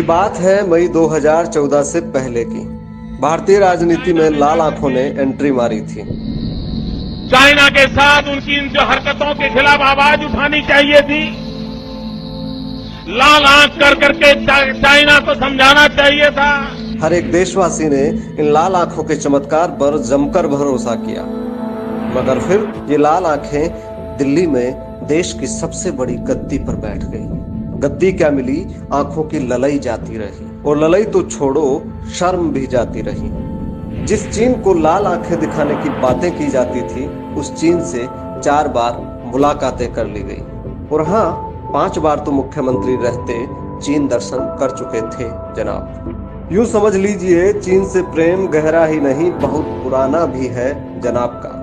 बात है मई 2014 से पहले की। भारतीय राजनीति में लाल आंखों ने एंट्री मारी थी। चाइना के साथ उनकी इन जो हरकतों के खिलाफ आवाज उठानी चाहिए थी। लाल आंख कर करके चाइना को समझाना चाहिए था। हर एक देशवासी ने इन लाल आंखों के चमत्कार पर जमकर भरोसा किया, मगर फिर ये लाल आंखें दिल्ली में देश की सबसे बड़ी गद्दी पर बैठ गई। गद्दी क्या मिली, आंखों की ललई जाती रही, और ललई तो छोड़ो, शर्म भी जाती रही। जिस चीन को लाल आंखें दिखाने की बातें की जाती थी, उस चीन से 4 बार मुलाकातें कर ली गई, और हाँ, 5 बार तो मुख्यमंत्री रहते चीन दर्शन कर चुके थे जनाब। यूं समझ लीजिए, चीन से प्रेम गहरा ही नहीं, बहुत पुराना भी है जनाब का।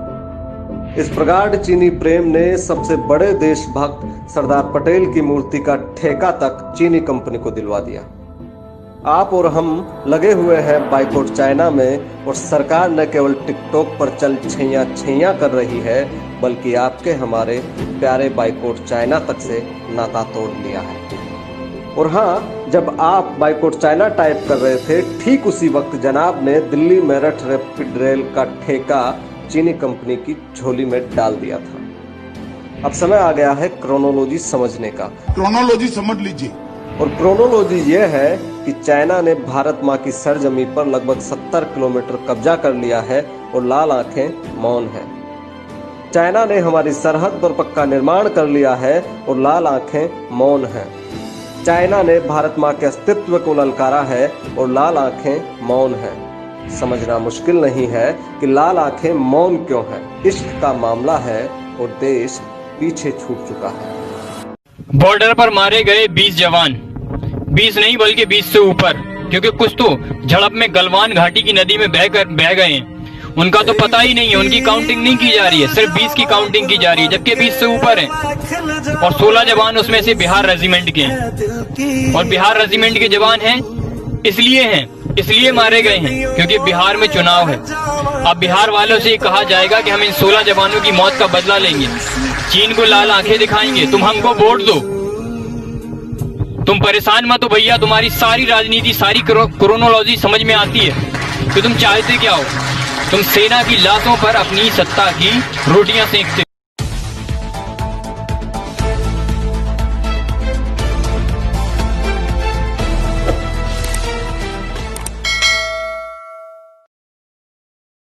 इस प्रगाढ़ चीनी प्रेम ने सबसे बड़े देशभक्त सरदार पटेल की मूर्ति का ठेका तक चीनी कंपनी को दिलवा दिया। आप और हम लगे हुए हैं बाइकॉट चाइना में, और सरकार न केवल टिकटॉक पर चल छैया कर रही है, बल्कि आपके हमारे प्यारे बाइकॉट चाइना तक से नाता तोड़ लिया है। और हाँ, जब आप बाइकॉट चाइना टाइप कर रहे थे, ठीक उसी वक्त जनाब ने दिल्ली मेरठ रैपिड रेल का ठेका चीनी कंपनी की झोली में डाल दिया था। अब समय आ गया है क्रोनोलॉजी समझने का। क्रोनोलॉजी समझ लीजिए। और क्रोनोलॉजी यह है कि चाइना ने भारत माँ की सरजमी पर लगभग 70 किलोमीटर कब्जा कर लिया है, और लाल आंखें मौन है। चाइना ने हमारी सरहद पर पक्का निर्माण कर लिया है, और लाल आंखें मौन है। चाइना ने भारत माँ के अस्तित्व को ललकारा है, और लाल आंखें मौन है। समझना मुश्किल नहीं है कि लाल आंखें मौन क्यों हैं। इश्क का मामला है, और देश पीछे छूट चुका है। बॉर्डर पर मारे गए 20 जवान, 20 नहीं बल्कि 20 से ऊपर, क्योंकि कुछ तो झड़प में गलवान घाटी की नदी में बह गए हैं। उनका तो पता ही नहीं है, उनकी काउंटिंग नहीं की जा रही है, सिर्फ 20 की काउंटिंग की जा रही है, जबकि 20 से ऊपर है। और 16 जवान उसमें से बिहार रेजिमेंट के हैं, और बिहार रेजिमेंट के जवान हैं इसलिए मारे गए हैं क्योंकि बिहार में चुनाव है। अब बिहार वालों से कहा जाएगा कि हम इन 16 जवानों की मौत का बदला लेंगे, चीन को लाल आंखें दिखाएंगे, तुम हमको वोट दो। तुम परेशान मत हो भैया, तुम्हारी सारी राजनीति, सारी क्रोनोलॉजी समझ में आती है कि तुम चाहते क्या हो। तुम सेना की लाशों पर अपनी सत्ता की रोटियां सेकते हो।